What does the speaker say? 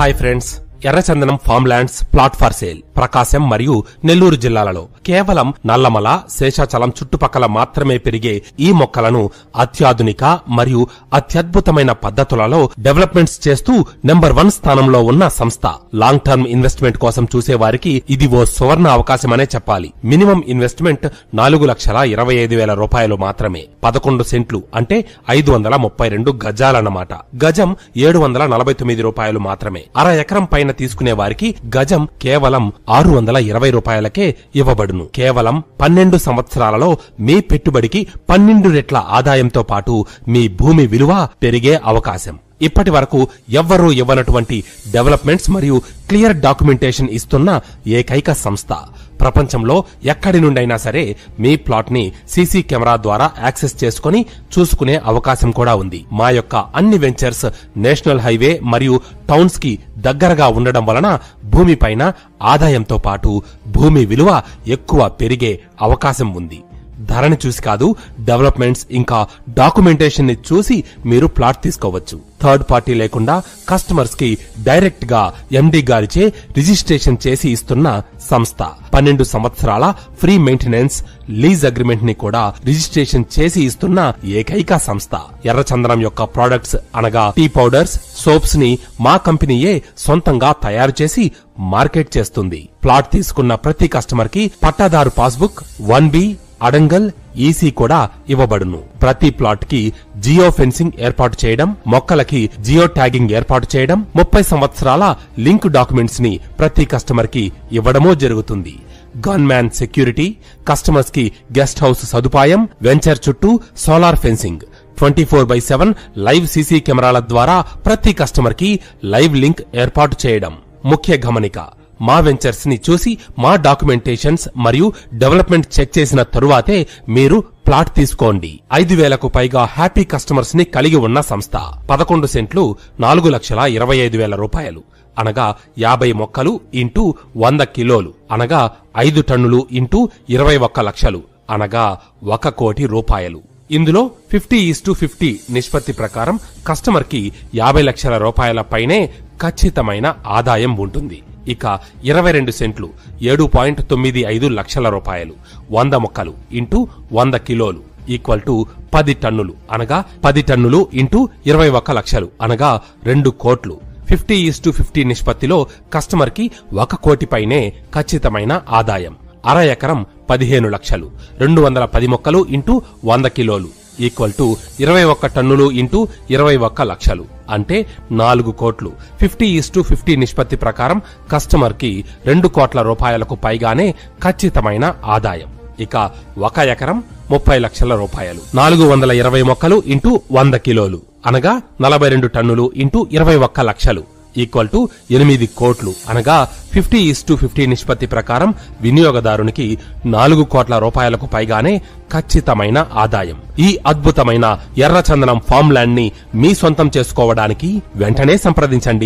Hi friends, ఎర్రచందనం farm lands plot for sale Prakasam మరియు నెల్లూరు జిల్లాలలో కేవలం నల్లమల, శేషాచలం చుట్టుపక్కల మాత్రమే పెరిగే ఈ మొక్కలను అత్యాధునిక మరియు అత్యద్భుతమైన పద్ధతులలో డెవలప్మెంట్స్ చేస్తూ నెంబర్ 1 స్థానంలో ఉన్న సంస్థ. లాంగ్ టర్మ్ ఇన్వెస్ట్మెంట్ కోసం చూసేవారికి ఇది ఓ సువర్ణ అవకాశమనే చెప్పాలి. మినిమం ఇన్వెస్ట్మెంట్ 4,25,000 రూపాయలు మాత్రమే. 11 సెంట్లు అంటే 532 గజాలన్నమాట. గజం 749 రూపాయలు మాత్రమే. అర ఎకరం పైన తీసుకునే వారికి గజం కేవలం 620 రూపాయలకే ఇవ్వబడును. కేవలం 12 సంవత్సరాలలో మీ పెట్టుబడికి 12 రెట్ల ఆదాయంతో పాటు మీ భూమి విలువ పెరిగే అవకాశం. ఇప్పటి వరకు ఎవ్వరూ ఇవ్వనటువంటి డెవలప్మెంట్స్ మరియు క్లియర్ డాక్యుమెంటేషన్ ఇస్తున్న ఏకైక సంస్థ. ప్రపంచంలో ఎక్కడి నుండైనా సరే మీ ప్లాట్ ని సీసీ కెమెరా ద్వారా యాక్సెస్ చేసుకుని చూసుకునే అవకాశం కూడా ఉంది. మా యొక్క అన్ని వెంచర్స్ నేషనల్ హైవే మరియు టౌన్స్ కి దగ్గరగా ఉండడం వలన భూమిపైన ఆదాయంతో పాటు భూమి విలువ ఎక్కువ పెరిగే అవకాశం ఉంది. ధరని చూసి కాదు, డెవలప్మెంట్స్ ఇంకా డాక్యుమెంటేషన్ ని చూసి మీరు ప్లాట్ తీసుకోవచ్చు. థర్డ్ పార్టీ లేకుండా కస్టమర్స్ కి డైరెక్ట్ గా ఎండీ గారిచే రిజిస్ట్రేషన్ చేసి ఇస్తున్న సంస్థ. 12 సంవత్సరాల ఫ్రీ మెయింటెనెన్స్ లీజ్ అగ్రిమెంట్ ని కూడా రిజిస్ట్రేషన్ చేసి ఇస్తున్న ఏకైక సంస్థ. ఎర్రచందనం యొక్క ప్రొడక్ట్స్ అనగా టీ పౌడర్స్, సోప్స్ ని మా కంపెనీయే సొంతంగా తయారు చేసి మార్కెట్ చేస్తుంది. ప్లాట్ తీసుకున్న ప్రతి కస్టమర్ కి పట్టాదారు పాస్బుక్, 1B అడంగల్ ఈసీ కూడా ఇవ్వబడును. ప్రతి ప్లాట్ కి జియో ఫెన్సింగ్ ఏర్పాటు చేయడం, మొక్కలకి జియో ట్యాగింగ్ ఏర్పాటు చేయడం, 30 సంవత్సరాల లింక్ డాక్యుమెంట్స్ ని ప్రతి కస్టమర్ కి ఇవ్వడమూ జరుగుతుంది. గన్ మ్యాన్ సెక్యూరిటీ, కస్టమర్స్ కి గెస్ట్ హౌస్ సదుపాయం, వెంచర్ చుట్టూ సోలార్ ఫెన్సింగ్, 24/7 లైవ్ సీసీ కెమెరాల ద్వారా ప్రతి కస్టమర్ కి లైవ్ లింక్ ఏర్పాటు చేయడం. ముఖ్య గమనిక, మా వెంచర్స్ ని చూసి మా డాక్యుమెంటేషన్స్ మరియు డెవలప్మెంట్ చెక్ చేసిన తరువాతే మీరు ప్లాట్ తీసుకోండి. 5,000కు పైగా హ్యాపీ కస్టమర్స్ ని కలిగి ఉన్న సంస్థ. 11 సెంట్లు 4,25,000 రూపాయలు అనగా 50 మొక్కలు ఇంటూ 100 కిలోలు అనగా 5 టన్నులు ఇంటూ 21 లక్షలు అనగా 1 కోటి రూపాయలు. ఇందులో 50:50 నిష్పత్తి ప్రకారం కస్టమర్ కి 50 లక్షల రూపాయల పైనే ఖచ్చితమైన ఆదాయం ఉంటుంది. ఇక 22 సెంట్లు 7.95 లక్షల రూపాయలు, 100 మొక్కలు ఇంటూ 100 కిలోలు ఈక్వల్ టు 10 టన్నులు అనగా 10 టన్నులు ఇంటూ 21 లక్షలు అనగా 2 కోట్లు. 50:50 నిష్పత్తిలో కస్టమర్ కి 1 కోటి పైనే ఖచ్చితమైన ఆదాయం. అర ఎకరం 15 లక్షలు, 210 మొక్కలు ఇంటూ 100 కిలోలు ఈక్వల్ టు 21 టన్నులు ఇంటూ 21 లక్షలు అంటే 4 కోట్లు. 50:50 నిష్పత్తి ప్రకారం కస్టమర్ కి 2 కోట్ల రూపాయలకు పైగానే ఖచ్చితమైన ఆదాయం. ఇక 1 ఎకరం 30 లక్షల రూపాయలు, 420 మొక్కలు ఇంటూ 100 కిలోలు అనగా 42 టన్నులు ఇంటూ 21 లక్షలు ఈక్వల్ టు 8 కోట్లు అనగా 50:50 నిష్పత్తి ప్రకారం వినియోగదారునికి 4 కోట్ల రూపాయలకు పైగానే ఖచ్చితమైన ఆదాయం. ఈ అద్భుతమైన ఎర్రచందనం ఫార్మ్ ల్యాండ్ ని మీ సొంతం చేసుకోవడానికి వెంటనే సంప్రదించండి.